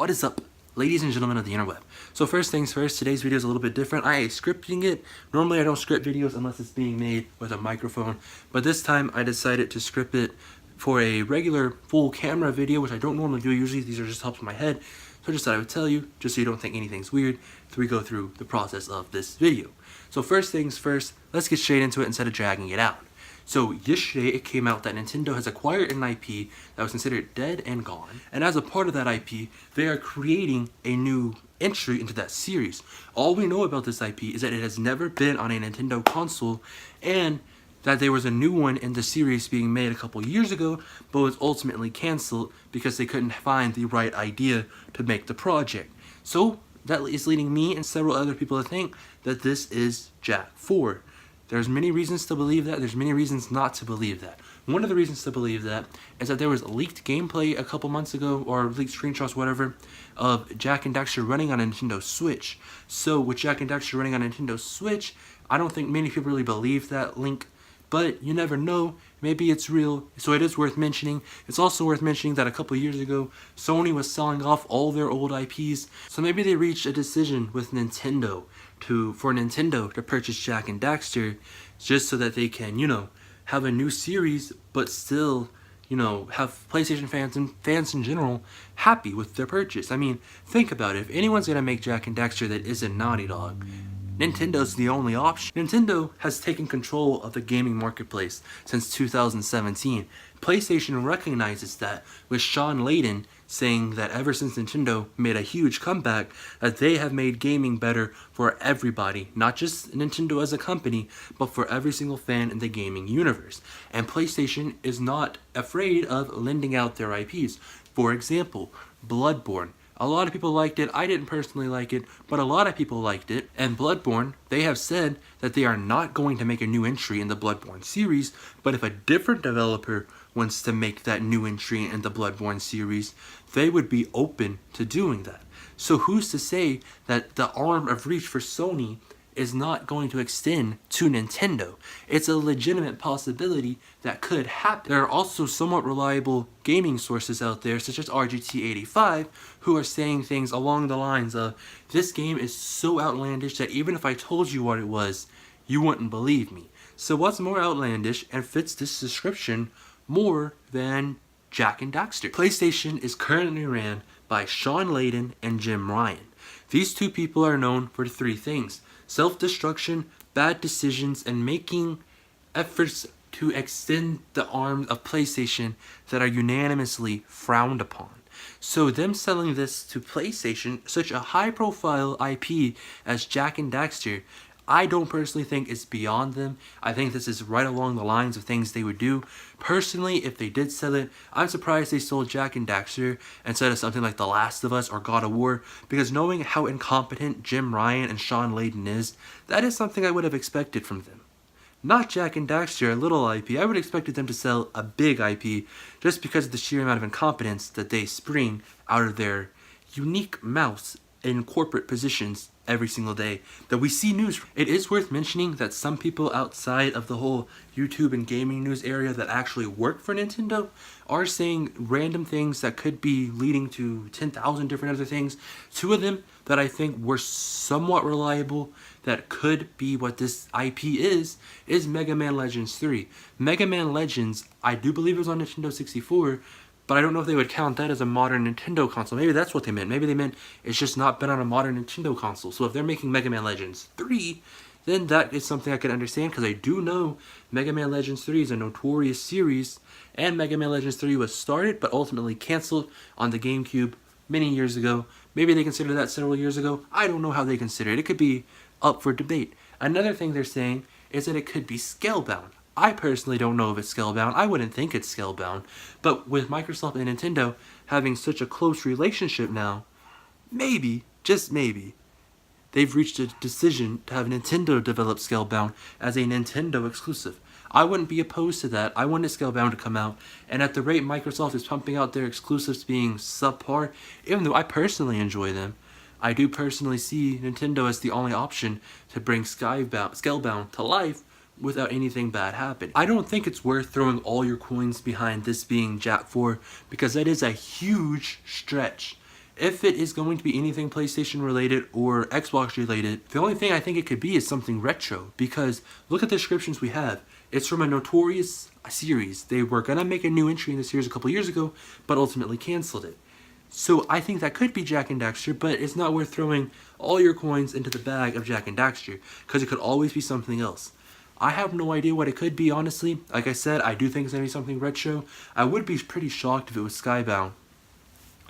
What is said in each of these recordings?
What is up, ladies and gentlemen of the interweb? So first things first, today's video is a little bit different. I am scripting it. Normally I don't script videos unless it's being made with a microphone, but this time I decided to script it for a regular full camera video, which I don't normally do. Usually these are just helps in my head. So I just thought I would tell you, just so you don't think anything's weird, so we go through the process of this video. So first things first, let's get straight into it instead of dragging it out. So yesterday it came out that Nintendo has acquired an IP that was considered dead and gone, and as a part of that IP, they are creating a new entry into that series. All we know about this IP is that it has never been on a Nintendo console, and that there was a new one in the series being made a couple years ago, but was ultimately cancelled because they couldn't find the right idea to make the project. So that is leading me and several other people to think that this is Jak 4. There's many reasons to believe that, there's many reasons not to believe that. One of the reasons to believe that is that there was leaked gameplay a couple months ago, or leaked screenshots, whatever, of Jak and Daxter running on a Nintendo Switch. So with Jak and Daxter running on a Nintendo Switch, I don't think many people really believe that link, but you never know, maybe it's real, so it is worth mentioning. It's also worth mentioning that a couple years ago, Sony was selling off all their old IPs, so maybe they reached a decision with Nintendo for Nintendo to purchase Jak and Daxter, just so that they can, have a new series, but still, have PlayStation fans and fans in general happy with their purchase. I mean, think about it. If anyone's gonna make Jak and Daxter that isn't Naughty Dog, Nintendo's the only option. Nintendo has taken control of the gaming marketplace since 2017. PlayStation recognizes that, with Sean Layden saying that ever since Nintendo made a huge comeback, that they have made gaming better for everybody, not just Nintendo as a company, but for every single fan in the gaming universe. And PlayStation is not afraid of lending out their IPs. For example, Bloodborne. A lot of people liked it. I didn't personally like it, but a lot of people liked it. And Bloodborne, they have said that they are not going to make a new entry in the Bloodborne series, but if a different developer wants to make that new entry in the Bloodborne series, they would be open to doing that. So who's to say that the arm of reach for Sony is not going to extend to Nintendo? It's a legitimate possibility that could happen. There are also somewhat reliable gaming sources out there, such as RGT85, who are saying things along the lines of, this game is so outlandish that even if I told you what it was, you wouldn't believe me. So what's more outlandish and fits this description more than Jak and Daxter? PlayStation is currently ran by Sean Layden and Jim Ryan. These two people are known for three things: self-destruction, bad decisions, and making efforts to extend the arms of PlayStation that are unanimously frowned upon. So them selling this to PlayStation, such a high-profile IP as Jak and Daxter, I don't personally think it's beyond them. I think this is right along the lines of things they would do. Personally, if they did sell it, I'm surprised they sold Jak and Daxter instead of something like The Last of Us or God of War, because knowing how incompetent Jim Ryan and Sean Layden is, that is something I would have expected from them. Not Jak and Daxter, a little IP. I would have expected them to sell a big IP just because of the sheer amount of incompetence that they spring out of their unique mouths in corporate positions every single day that we see news. It is worth mentioning that some people outside of the whole YouTube and gaming news area that actually work for Nintendo are saying random things that could be leading to 10,000 different other things. Two of them that I think were somewhat reliable that could be what this IP is Mega Man Legends 3. Mega Man Legends, I do believe it was on Nintendo 64, but I don't know if they would count that as a modern Nintendo console. Maybe that's what they meant. Maybe they meant it's just not been on a modern Nintendo console. So if they're making Mega Man Legends 3, then that is something I can understand, because I do know Mega Man Legends 3 is a notorious series, and Mega Man Legends 3 was started but ultimately canceled on the GameCube many years ago. Maybe they considered that several years ago. I don't know how they consider it. It could be up for debate. Another thing they're saying is that it could be scalebound. I personally don't know if it's scalebound. I wouldn't think it's scalebound. But with Microsoft and Nintendo having such a close relationship now, maybe, just maybe, they've reached a decision to have Nintendo develop Scalebound as a Nintendo exclusive. I wouldn't be opposed to that. I wanted Scalebound to come out, and at the rate Microsoft is pumping out their exclusives being subpar, even though I personally enjoy them, I do personally see Nintendo as the only option to bring Scalebound to life without anything bad happening. I don't think it's worth throwing all your coins behind this being Jak 4, because that is a huge stretch. If it is going to be anything PlayStation related or Xbox related, the only thing I think it could be is something retro, because look at the descriptions we have. It's from a notorious series. They were gonna make a new entry in the series a couple years ago, but ultimately canceled it. So I think that could be Jak and Daxter, but it's not worth throwing all your coins into the bag of Jak and Daxter, because it could always be something else. I have no idea what it could be, honestly. Like I said, I do think it's gonna be something retro. I would be pretty shocked if it was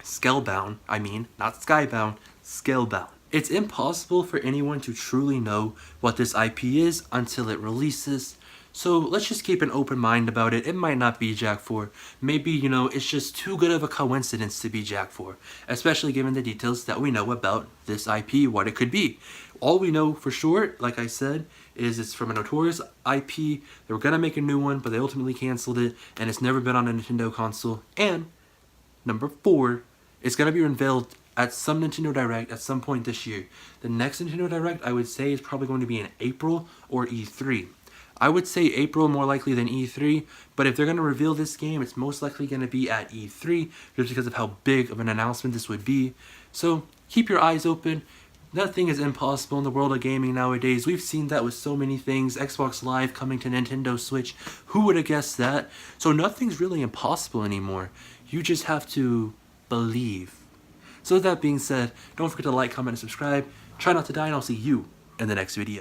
Scalebound, I mean, not Skybound, Scalebound. It's impossible for anyone to truly know what this IP is until it releases. So let's just keep an open mind about it. It might not be Jak 4. Maybe, it's just too good of a coincidence to be Jak 4. Especially given the details that we know about this IP, what it could be. All we know for sure, like I said, is it's from a notorious IP. They were gonna make a new one, but they ultimately canceled it. And it's never been on a Nintendo console. And number 4, it's gonna be unveiled at some Nintendo Direct at some point this year. The next Nintendo Direct, I would say, is probably going to be in April or E3. I would say April more likely than E3, but if they're going to reveal this game, it's most likely going to be at E3, just because of how big of an announcement this would be. So keep your eyes open. Nothing is impossible in the world of gaming nowadays. We've seen that with so many things. Xbox Live coming to Nintendo Switch. Who would have guessed that? So nothing's really impossible anymore. You just have to believe. So with that being said, don't forget to like, comment, and subscribe. Try not to die, and I'll see you in the next video.